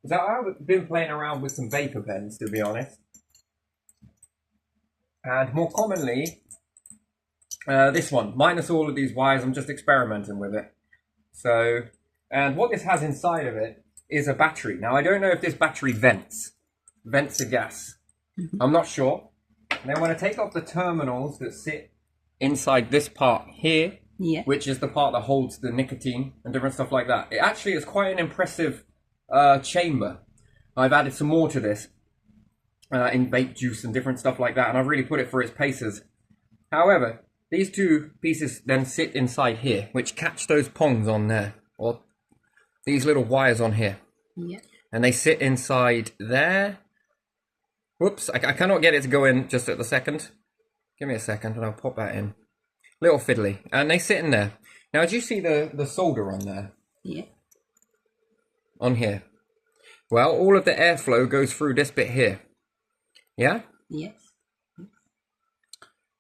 So I've been playing around with some vapor pens, to be honest, and more commonly, this one, minus all of these wires. I'm just experimenting with it. So, and what this has inside of it is a battery. Now, I don't know if this battery vents a gas. I'm not sure. Then when I take off the terminals that sit inside this part here, which is the part that holds the nicotine and different stuff like that, it actually is quite an impressive chamber. I've added some more to this in vape juice and different stuff like that, and I've really put it for its paces. However, these two pieces then sit inside here, which catch those pongs on there, or these little wires on here. Yeah. And they sit inside there. Whoops, I cannot get it to go in just at the second. Give me a second and I'll pop that in. Little fiddly. And they sit in there. Now, do you see the solder on there? Yeah. On here. Well, all of the airflow goes through this bit here. Yeah? Yes.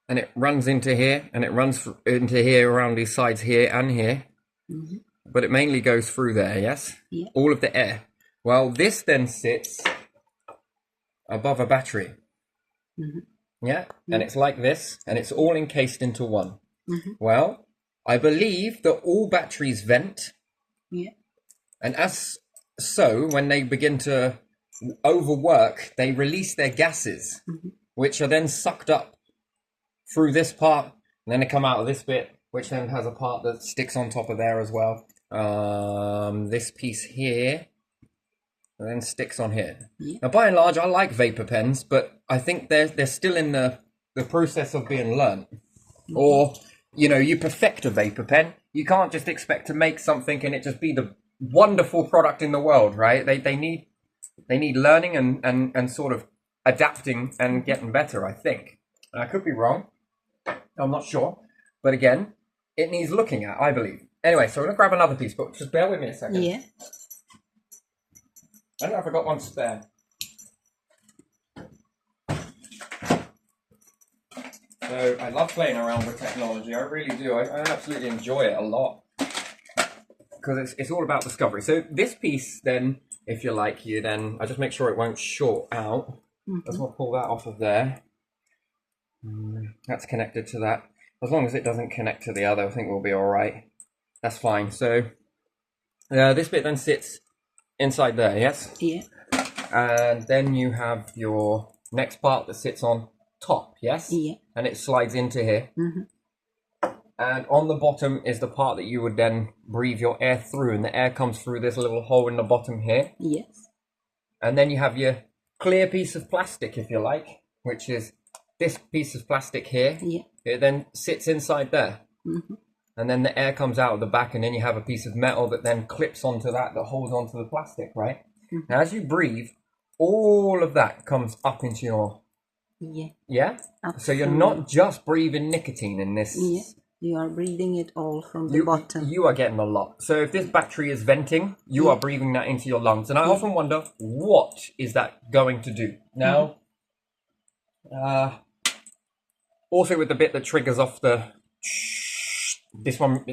And it runs into here, and it runs into here around these sides here and here. Mm-hmm. But it mainly goes through there, yes? Yeah. All of the air. Well, this then sits above a battery. Mm-hmm. Yeah? And it's like this, and it's all encased into one. Mm-hmm. Well, I believe that all batteries vent. Yeah. And as so, when they begin to overwork, they release their gases, which are then sucked up through this part, and then they come out of this bit, which then has a part that sticks on top of there as well. This piece here, and then sticks on here. Yeah. Now, by and large, I like vapor pens, but I think they're still in the process of being learned. Or, you know, you perfect a vapor pen. You can't just expect to make something and it just be the wonderful product in the world, right? They need learning and sort of adapting and getting better, I think. I could be wrong. I'm not sure. But again, it needs looking at, I believe. Anyway, so I'm going to grab another piece, but just bear with me a second. Yeah. I don't know if I got one spare. So I love playing around with technology. I really do. I absolutely enjoy it a lot. Because it's all about discovery. So this piece then, if you like, I just make sure it won't short out. Just want to pull that off of there. That's connected to that. As long as it doesn't connect to the other, I think we'll be all right. That's fine. So this bit then sits inside there, yes? Yeah. And then you have your next part that sits on top, yes? Yeah. And it slides into here. And on the bottom is the part that you would then breathe your air through, and the air comes through this little hole in the bottom here. Yes. And then you have your clear piece of plastic, if you like, which is this piece of plastic here. Yeah. It then sits inside there. And then the air comes out of the back, and then you have a piece of metal that then clips onto that holds onto the plastic, right? Now, as you breathe, all of that comes up into your... Yeah. Yeah? Up So you're through. not just breathing nicotine in this... Yeah. You are breathing it all from the bottom. You are getting a lot. So if this battery is venting, you are breathing that into your lungs. And I often wonder, what is that going to do? Now, also with the bit that triggers off this one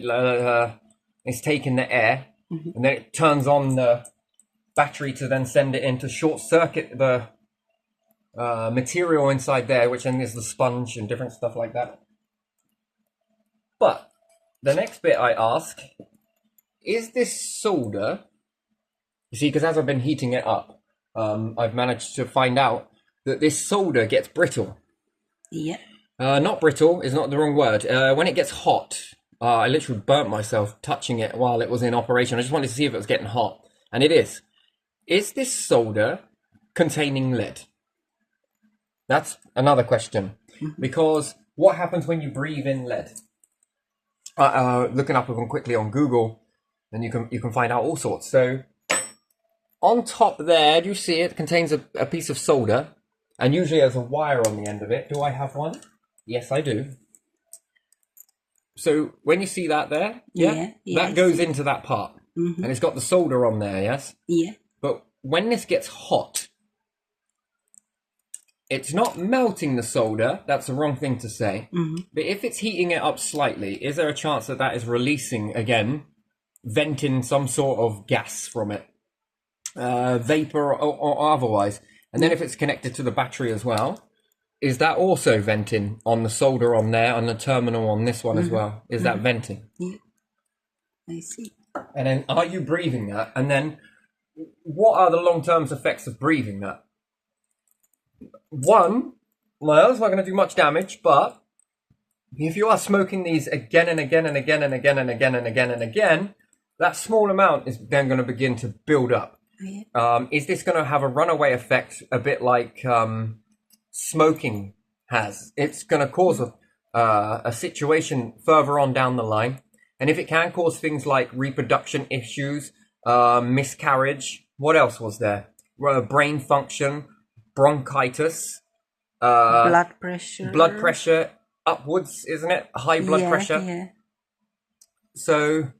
is taking the air, and then it turns on the battery to then send it in to short circuit the material inside there, which then is the sponge and different stuff like that. But the next bit I ask, is this solder? You see, because as I've been heating it up, I've managed to find out that this solder gets brittle. Yeah. Not brittle is not the wrong word. When it gets hot, I literally burnt myself touching it while it was in operation. I just wanted to see if it was getting hot. And it is. Is this solder containing lead? That's another question. Because what happens when you breathe in lead? Looking up them quickly on Google, and you can find out all sorts. So on top there, do you see it contains a piece of solder, and usually there's a wire on the end of it. Do I have one? Yes, I do. So when you see that there, that goes into that part, and it's got the solder on there, yes? Yeah. But when this gets hot, it's not melting the solder. That's the wrong thing to say. But if it's heating it up slightly, is there a chance that that is releasing, again, venting some sort of gas from it? vapor or otherwise. And then if it's connected to the battery as well, is that also venting on the solder on there, on the terminal on this one as well? Is that venting? Yeah. I see. And then are you breathing that? And then what are the long-term effects of breathing that? One, well, it's not going to do much damage, but if you are smoking these again and again and again and again and again and again and again, that small amount is then going to begin to build up. Yeah. Is this going to have a runaway effect, a bit like smoking has? It's going to cause a situation further on down the line. And if it can cause things like reproduction issues, miscarriage, what else was there? Brain function, bronchitis, Blood pressure. Upwards, isn't it? High blood pressure. Yeah. So,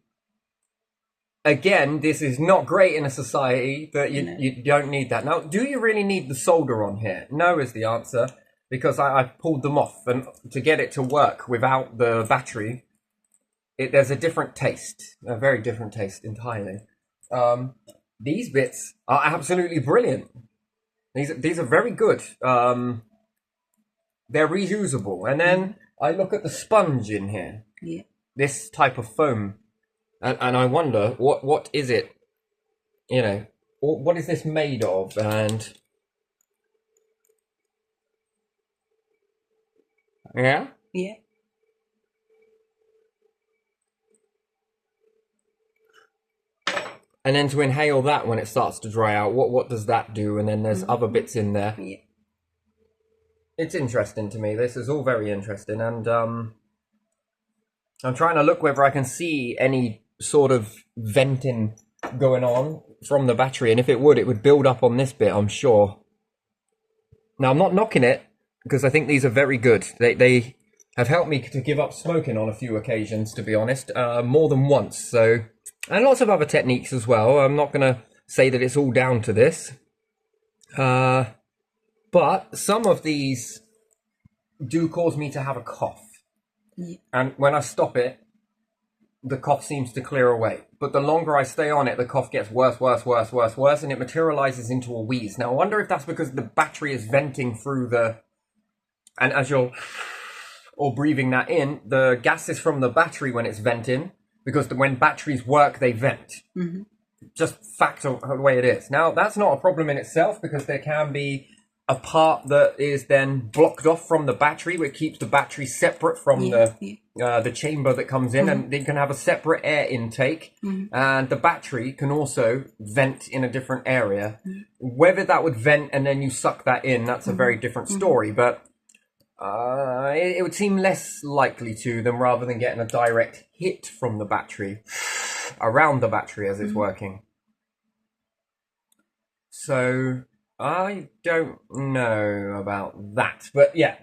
again, this is not great in a society that you don't need that. Now, do you really need the solder on here? No is the answer, because I pulled them off. And to get it to work without the battery, there's a different taste, a very different taste entirely. These bits are absolutely brilliant. These are very good. They're reusable. And then I look at the sponge in here. Yeah. This type of foam. And I wonder, what is it? You know, what is this made of? And yeah? Yeah. And then to inhale that when it starts to dry out, what does that do? And then there's other bits in there. Yeah. It's interesting to me. This is all very interesting. And I'm trying to look whether I can see any sort of venting going on from the battery. And if it would build up on this bit, I'm sure. Now, I'm not knocking it, because I think these are very good. They have helped me to give up smoking on a few occasions, to be honest, more than once. So, and lots of other techniques as well. I'm not going to say that it's all down to this. But some of these do cause me to have a cough. Yeah. And when I stop it, the cough seems to clear away. But the longer I stay on it, the cough gets worse, and it materializes into a wheeze. Now, I wonder if that's because the battery is venting through the... And as you're or breathing that in, the gases from the battery when it's venting, because when batteries work, they vent. Mm-hmm. Just fact of the way it is. Now, that's not a problem in itself, because there can be a part that is then blocked off from the battery, which keeps the battery separate from the chamber that comes in, and they can have a separate air intake, and the battery can also vent in a different area. Whether that would vent and then you suck that in, that's a very different story, but it would seem less likely to than rather than getting a direct hit from the battery around the battery as it's working. So I don't know about that, but yeah,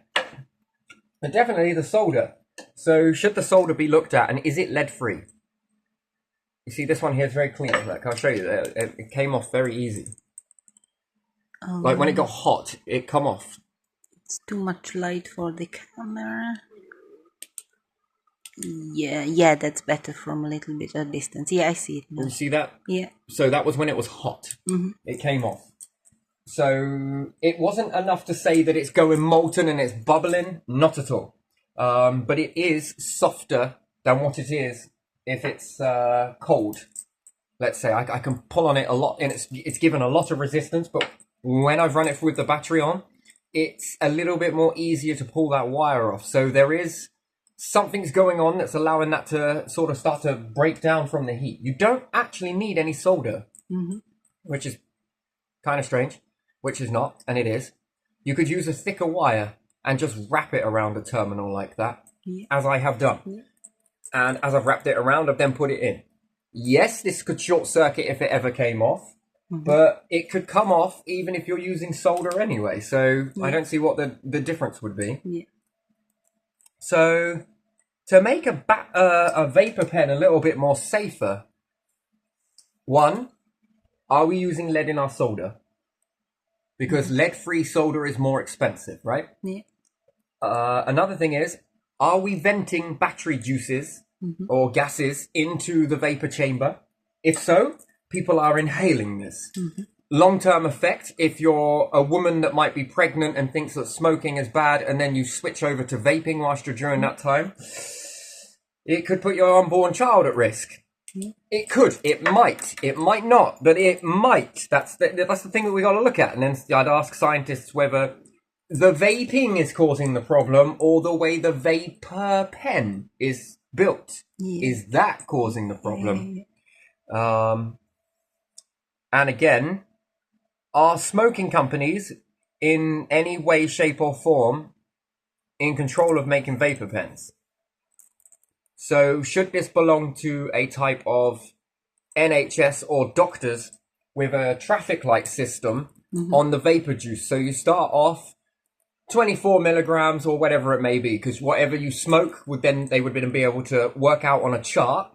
but definitely the solder. So should the solder be looked at, and is it lead free? You see, this one here is very clean. Like, I'll show you that it came off very easy. Like when it got hot, it come off. It's too much light for the camera. Yeah, that's better from a little bit of distance. Yeah, I see it now. You see that? Yeah. So that was when it was hot. It came off. So it wasn't enough to say that it's going molten and it's bubbling. Not at all. But it is softer than what it is if it's cold. Let's say I can pull on it a lot, and it's given a lot of resistance. But when I've run it with the battery on, it's a little bit more easier to pull that wire off. So there is something's going on that's allowing that to sort of start to break down from the heat. You don't actually need any solder, which is kind of strange, which is not, and it is. You could use a thicker wire and just wrap it around a terminal like that, as I have done. And as I've wrapped it around, I've then put it in. Yes, this could short circuit if it ever came off, but it could come off even if you're using solder anyway. So I don't see what the difference would be. Yeah. So to make a vapor pen a little bit more safer, one, are we using lead in our solder? Because lead-free solder is more expensive, right? Yeah. Another thing is, are we venting battery juices or gases into the vapor chamber? If so, people are inhaling this. Long-term effect, if you're a woman that might be pregnant and thinks that smoking is bad, and then you switch over to vaping whilst you're during that time, it could put your unborn child at risk. It could, it might not, but it might. That's the thing that we got to look at. And then I'd ask scientists whether the vaping is causing the problem or the way the vapor pen is built. Is that causing the problem? And again, are smoking companies in any way, shape or form in control of making vapor pens? So should this belong to a type of NHS or doctors with a traffic light system on the vapor juice? So you start off 24 milligrams or whatever it may be, because whatever you smoke they would then be able to work out on a chart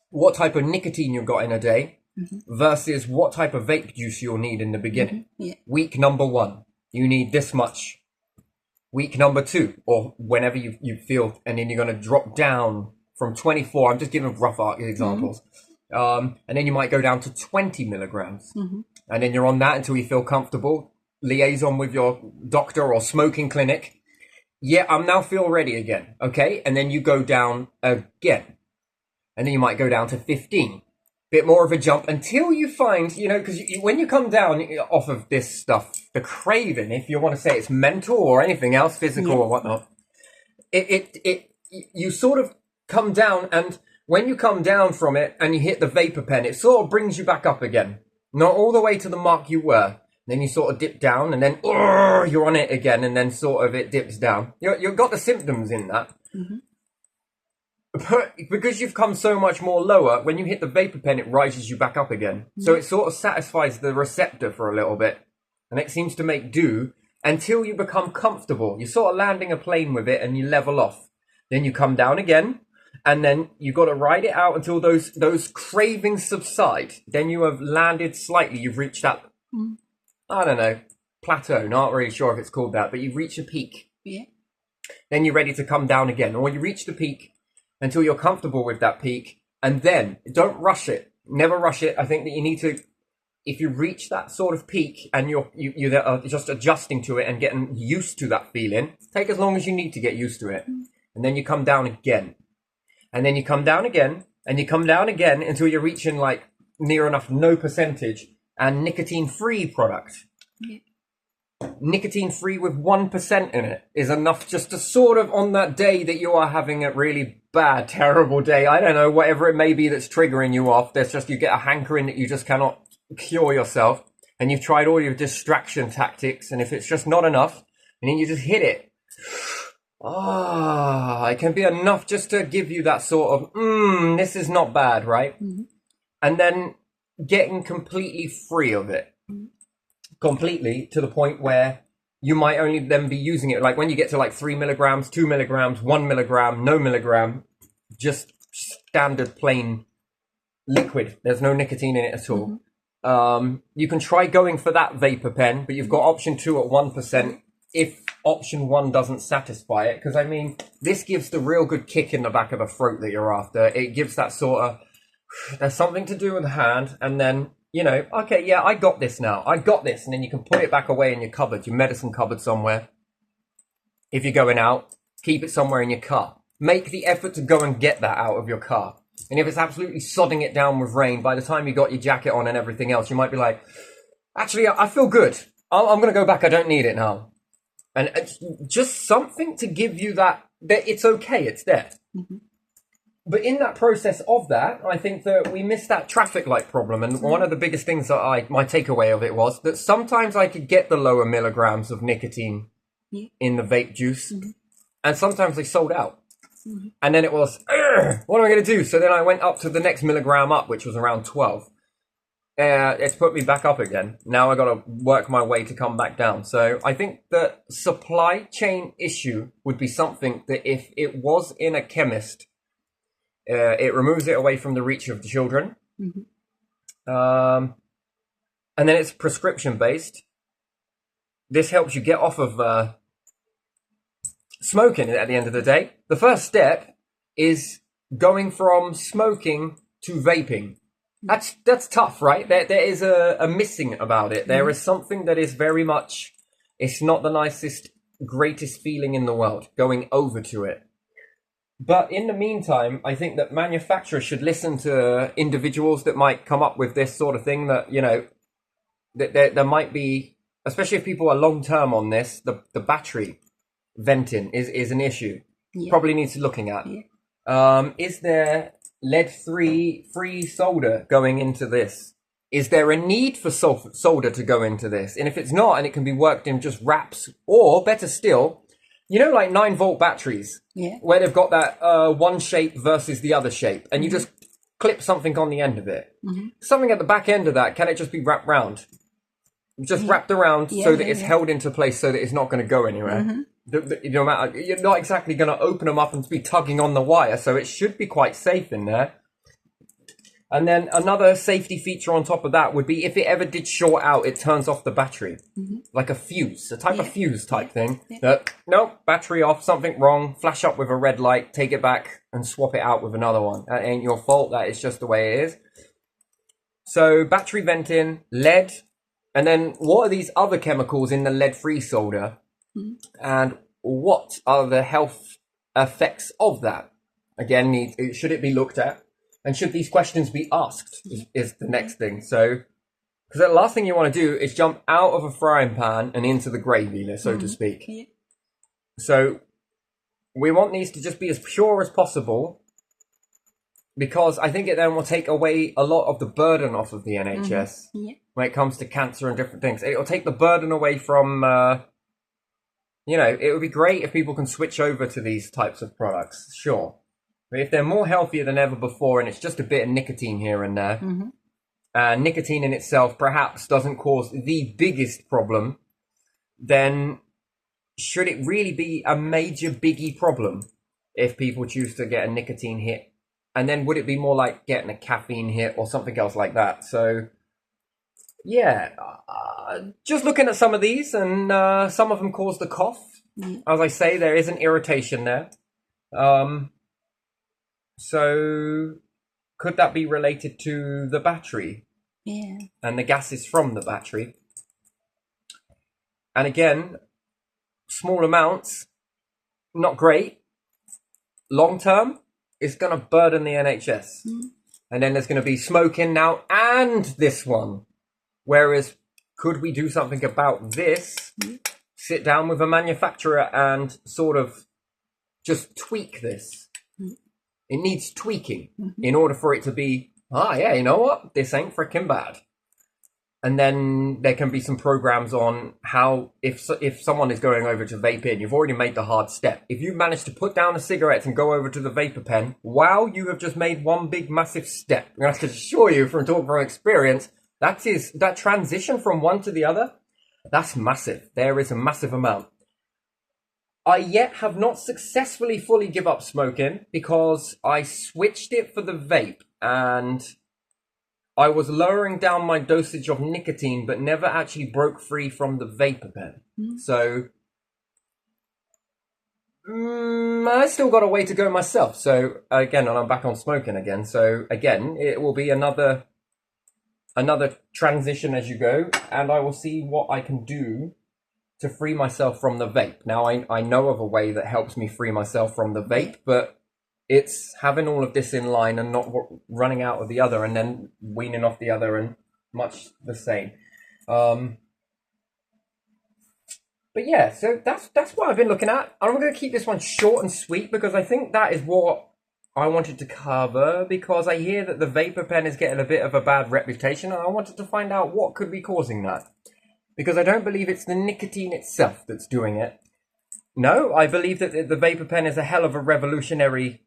what type of nicotine you've got in a day versus what type of vape juice you'll need in the beginning. Week number 1, you need this much. Week number 2, or whenever you feel, and then you're going to drop down from 24. I'm just giving rough examples. And then you might go down to 20 milligrams. And then you're on that until you feel comfortable. Liaison with your doctor or smoking clinic. Yeah, I'm now feel ready again. Okay. And then you go down again. And then you might go down to 15. Bit more of a jump until you find, because when you come down off of this stuff, the craving, if you want to say it's mental or anything else, physical or whatnot, you sort of come down, and when you come down from it and you hit the vapor pen, it sort of brings you back up again. Not all the way to the mark you were. Then you sort of dip down, and then you're on it again, and then sort of it dips down. You've got the symptoms in that. But because you've come so much more lower, when you hit the vapor pen, it rises you back up again. So it sort of satisfies the receptor for a little bit. And it seems to make do until you become comfortable. You're sort of landing a plane with it and you level off. Then you come down again. And then you've got to ride it out until those cravings subside. Then you have landed slightly. You've reached that, I don't know, plateau. Not really sure if it's called that, but you've reached a peak. Then you're ready to come down again. Or you reach the peak until you're comfortable with that peak. And then don't rush it. Never rush it. I think that you need to, if you reach that sort of peak and you're just adjusting to it and getting used to that feeling, take as long as you need to get used to it. And then you come down again. And then you come down again, and you come down again until you're reaching like near enough no percentage and nicotine-free product. Nicotine-free with 1% in it is enough just to sort of, on that day that you are having a really bad, terrible day, I don't know, whatever it may be that's triggering you off, there's just, you get a hankering that you just cannot cure yourself, and you've tried all your distraction tactics, and if it's just not enough, and then you just hit it. It can be enough just to give you that sort of, this is not bad, right? And then getting completely free of it. Completely, to the point where you might only then be using it. Like when you get to like 3 milligrams, 2 milligrams, 1 milligram, no milligram, just standard plain liquid. There's no nicotine in it at all. You can try going for that vapor pen, but you've got option 2 at 1%. If option 1 doesn't satisfy it, because I mean, this gives the real good kick in the back of the throat that you're after. It gives that sort of, there's something to do with the hand, and then, okay, yeah, I got this now. I got this, and then you can put it back away in your cupboard, your medicine cupboard somewhere. If you're going out, keep it somewhere in your car. Make the effort to go and get that out of your car. And if it's absolutely sodding it down with rain, by the time you got your jacket on and everything else, you might be like, actually, I feel good. I'm going to go back. I don't need it now. And it's just something to give you that it's okay, it's there. But in that process of that, I think that we missed that traffic light problem. And one of the biggest things that my takeaway of it was that sometimes I could get the lower milligrams of nicotine in the vape juice. And sometimes they sold out. And then it was, what am I going to do? So then I went up to the next milligram up, which was around 12. It's put me back up again. Now I got to work my way to come back down. So I think the supply chain issue would be something that if it was in a chemist, it removes it away from the reach of the children. And then it's prescription based. This helps you get off of smoking at the end of the day. The first step is going from smoking to vaping. That's tough, right? There is a missing about it. There is something that is very much. It's not the nicest, greatest feeling in the world going over to it. But in the meantime, I think that manufacturers should listen to individuals that might come up with this sort of thing. That that there might be, especially if people are long term on this, the battery venting is an issue. Yeah. Probably needs looking at. Yeah. Is there lead-free solder going into this? Is there a need for solder to go into this? And if it's not, and it can be worked in just wraps, or better still, like 9-volt batteries, Yeah. where they've got that one shape versus the other shape, and you just clip something on the end of it. Something at the back end of that, can it just be wrapped round? Just wrapped around so that it's held into place so that it's not going to go anywhere. No matter, you're not exactly going to open them up and be tugging on the wire, so it should be quite safe in there. And then another safety feature on top of that would be if it ever did short out, it turns off the battery. Like a fuse, a type of fuse type thing. Nope, battery off, something wrong, flash up with a red light, take it back and swap it out with another one. That ain't your fault, that is just the way it is. So battery venting, lead, and then what are these other chemicals in the lead-free solder? And what are the health effects of that? Again, should it be looked at? And should these questions be asked is the next thing. So, because the last thing you want to do is jump out of a frying pan and into the gravy, so to speak. Yeah. So we want these to just be as pure as possible, because I think it then will take away a lot of the burden off of the NHS when it comes to cancer and different things. It will take the burden away from, it would be great if people can switch over to these types of products, sure. But if they're more healthier than ever before and it's just a bit of nicotine here and there, and nicotine in itself perhaps doesn't cause the biggest problem, then should it really be a major biggie problem if people choose to get a nicotine hit? And then would it be more like getting a caffeine hit or something else like that? So, yeah, just looking at some of these, and some of them cause the cough. As I say, there is an irritation there. So could that be related to the battery? Yeah. And the gases from the battery? And again, small amounts, not great. Long term, it's going to burden the NHS. And then there's going to be smoking now and this one. Whereas, could we do something about this? Sit down with a manufacturer and sort of just tweak this. It needs tweaking in order for it to be, you know what? This ain't freaking bad. And then there can be some programs on how, if someone is going over to vaping, you've already made the hard step. If you manage to put down the cigarettes and go over to the vapor pen, wow, you have just made one big massive step. And I can assure you from talking from experience, that transition from one to the other, that's massive. There is a massive amount. I yet have not successfully fully give up smoking because I switched it for the vape and I was lowering down my dosage of nicotine but never actually broke free from the vapor pen. So I still got a way to go myself. So again, and I'm back on smoking again. So again, it will be another transition as you go, and I will see what I can do to free myself from the vape. Now, I know of a way that helps me free myself from the vape, but it's having all of this in line and not running out of the other and then weaning off the other, and much the same. But yeah, so that's what I've been looking at. I'm going to keep this one short and sweet because I think that is what I wanted to cover, because I hear that the vapor pen is getting a bit of a bad reputation, and I wanted to find out what could be causing that. Because I don't believe it's the nicotine itself that's doing it. No, I believe that the vapor pen is a hell of a revolutionary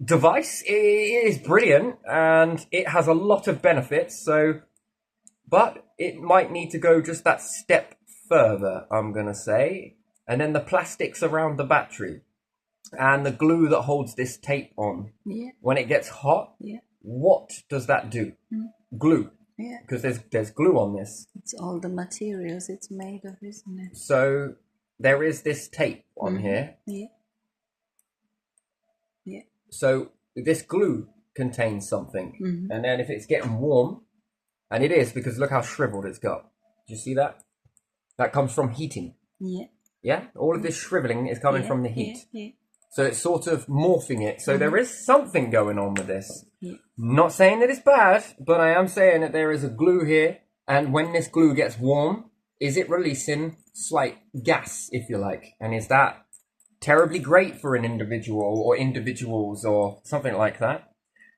device. It is brilliant and it has a lot of benefits. But it might need to go just that step further, I'm going to say. And then the plastics around the battery and the glue that holds this tape on. When it gets hot, what does that do? Glue. Yeah. Because there's glue on this. It's all the materials it's made of, isn't it? So there is this tape on here. Yeah. Yeah. So this glue, contains something. And then if it's getting warm, and it is, because look how shriveled it's got. Do you see that? That comes from heating. Yeah. Yeah? All of this shriveling is coming from the heat. Yeah. So it's sort of morphing it. So there is something going on with this. Yeah. Not saying that it's bad, but I am saying that there is a glue here. And when this glue gets warm, is it releasing slight gas, if you like? And is that terribly great for an individual or individuals or something like that?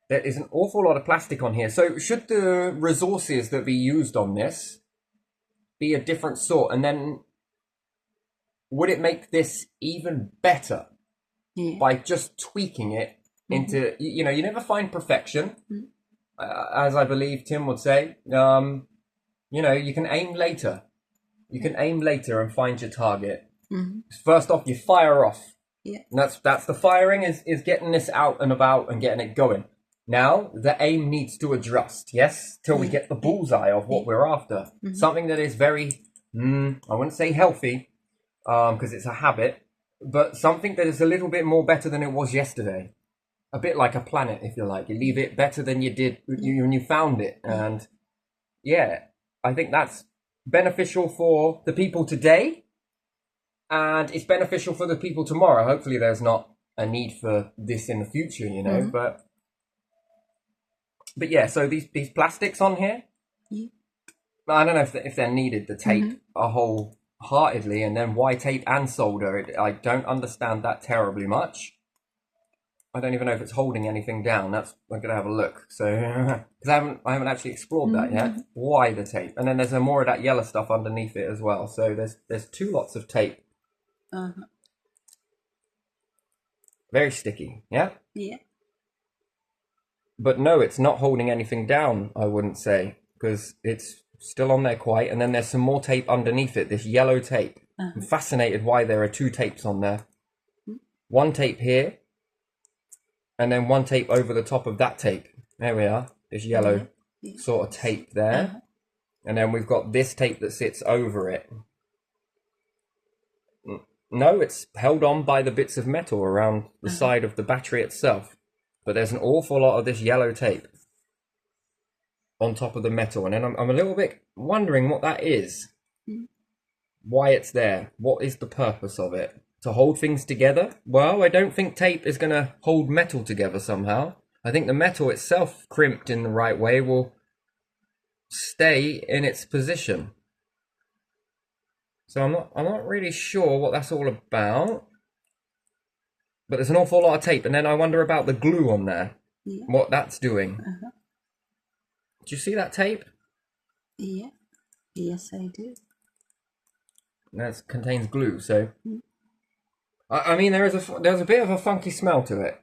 There is an awful lot of plastic on here. So should the resources that be used on this be a different sort? And then would it make this even better by just tweaking it into, you know, you never find perfection, as I believe Tim would say. You know, you can aim later. You can aim later and find your target. First off, you fire off. Yeah. And that's the firing is getting this out and about and getting it going. Now, the aim needs to adjust, yes? Till we get the bullseye of what we're after. Something that is very, I wouldn't say healthy, because it's a habit, but something that is a little bit more better than it was yesterday. A bit like a planet, if you like. You leave it better than you did when you found it. And yeah, I think that's beneficial for the people today, and it's beneficial for the people tomorrow. Hopefully there's not a need for this in the future, you know, but yeah, so these plastics on here, I don't know if they're needed, the tape wholeheartedly, and then why tape and solder? I don't understand that terribly much. I don't even know if it's holding anything down. I'm gonna have a look. So because I haven't actually explored that yet. Why the tape? And then there's more of that yellow stuff underneath it as well. So there's two lots of tape. Very sticky. Yeah. Yeah. But no, it's not holding anything down, I wouldn't say, because it's still on there quite. And then there's some more tape underneath it, this yellow tape. I'm fascinated why there are two tapes on there. One tape here, and then one tape over the top of that tape. There we are, this yellow sort of tape there. And then we've got this tape that sits over it. No, it's held on by the bits of metal around the side of the battery itself. But there's an awful lot of this yellow tape on top of the metal. And then I'm a little bit wondering what that is. Why it's there. What is the purpose of it? To hold things together? Well, I don't think tape is going to hold metal together somehow. I think the metal itself, crimped in the right way, will stay in its position. So I'm not really sure what that's all about. But there's an awful lot of tape, and then I wonder about the glue on there. What that's doing. Do you see that tape? Yeah. Yes, I do. That contains glue, so I mean there's a bit of a funky smell to it.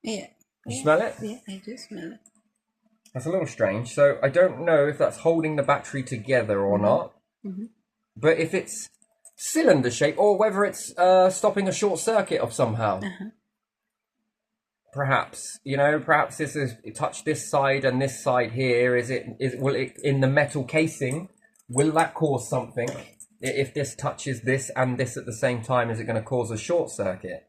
Yeah. You smell it? Yeah, I do smell it. That's a little strange. So I don't know if that's holding the battery together or not. But if it's cylinder shape, or whether it's stopping a short circuit of somehow. Perhaps, you know, perhaps this is touch this side and this side here. Will it in the metal casing? Will that cause something? If this touches this and this at the same time, is it going to cause a short circuit?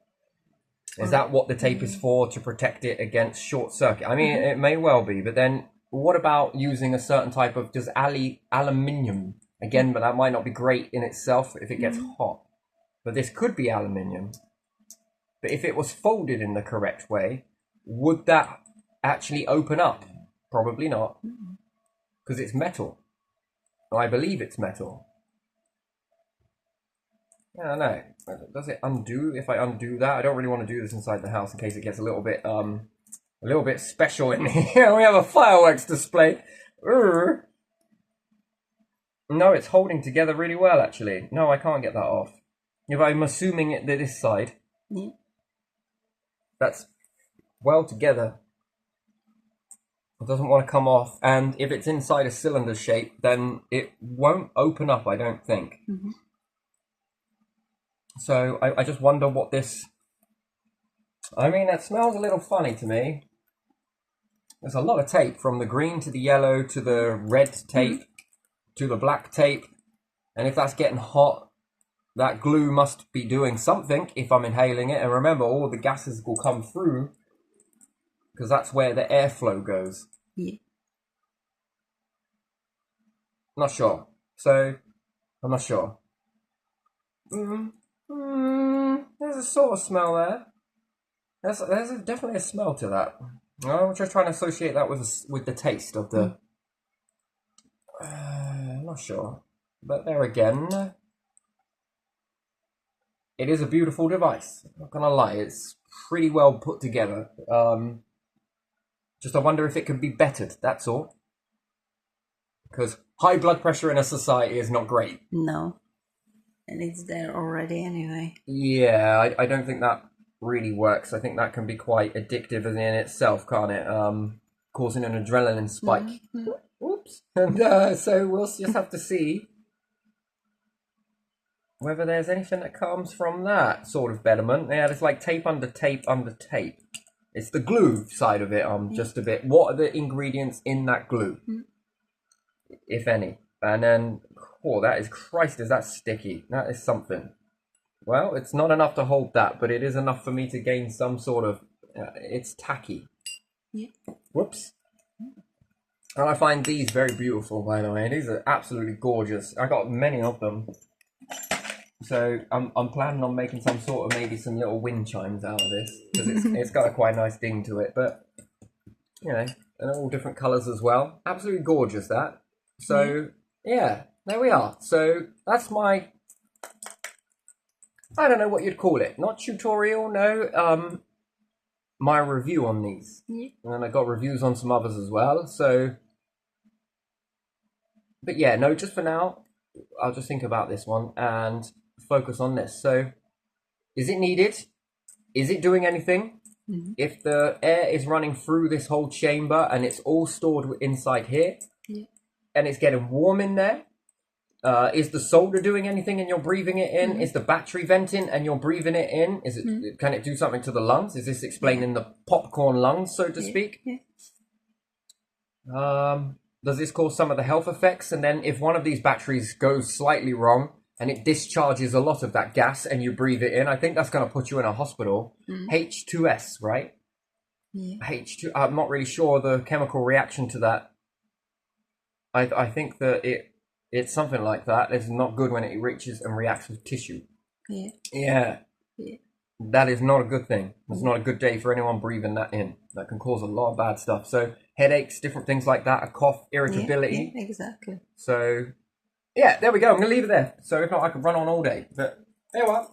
Is that what the tape is for, to protect it against short circuit? I mean, it may well be, but then what about using a certain type of aluminium? Again, but that might not be great in itself if it gets hot. But this could be aluminium. But if it was folded in the correct way, would that actually open up? Probably not. Because it's metal. I believe it's metal. I don't know. Does it undo if I undo that? I don't really want to do this inside the house in case it gets a little bit special in here. We have a fireworks display. No, it's holding together really well, actually. No, I can't get that off. If I'm assuming it this side, that's well together. It doesn't want to come off. And if it's inside a cylinder shape, then it won't open up, I don't think. So I just wonder what this... I mean, that smells a little funny to me. There's a lot of tape, from the green to the yellow to the red tape to the black tape. And if that's getting hot, that glue must be doing something if I'm inhaling it. And remember, all the gases will come through because that's where the airflow goes. Yeah. Not sure. So, I'm not sure. There's a sort of smell there. There's definitely a smell to that. I'm just trying to associate that with the taste of the. I'm not sure, but there again, it is a beautiful device. I'm not gonna lie, it's pretty well put together. Just I wonder if it could be bettered. That's all. Because high blood pressure in a society is not great. No. And it's there already anyway. Yeah, I don't think that really works. I think that can be quite addictive in itself, can't it? Causing an adrenaline spike. Mm-hmm. Oops. And so we'll just have to see whether there's anything that comes from that sort of betterment. Yeah, it's like tape under tape under tape. It's the glue side of it. Just a bit. What are the ingredients in that glue, if any? And then, oh, that is Christ, is that sticky? That is something. Well, it's not enough to hold that, but it is enough for me to gain some sort of. It's tacky. Yeah. Whoops. And I find these very beautiful, by the way. These are absolutely gorgeous. I got many of them. So I'm planning on making some sort of maybe some little wind chimes out of this, because it's got a quite nice ding to it. But you know, and all different colours as well. Absolutely gorgeous, that. So yeah, there we are. So that's my. I don't know what you'd call it. Not tutorial, no. My review on these. Yeah. And I got reviews on some others as well. So, but yeah, no. Just for now, I'll just think about this one and focus on this. So, is it needed? Is it doing anything? Mm-hmm. If the air is running through this whole chamber and it's all stored inside here, and it's getting warm in there, is the solder doing anything and you're breathing it in? Is the battery venting and you're breathing it in? Is it? Can it do something to the lungs? Is this explaining the popcorn lungs, so to speak? Does this cause some of the health effects? And then if one of these batteries goes slightly wrong and it discharges a lot of that gas and you breathe it in, I think that's going to put you in a hospital. H2S, right? Yeah. H2. I'm not really sure the chemical reaction to that. I think that it's something like that. It's not good when it reaches and reacts with tissue. Yeah. That is not a good thing. It's not a good day for anyone breathing that in. That can cause a lot of bad stuff. So headaches, different things like that, a cough, irritability. Yeah, exactly. So yeah, there we go. I'm going to leave it there. So if not, I could run on all day. But there you are.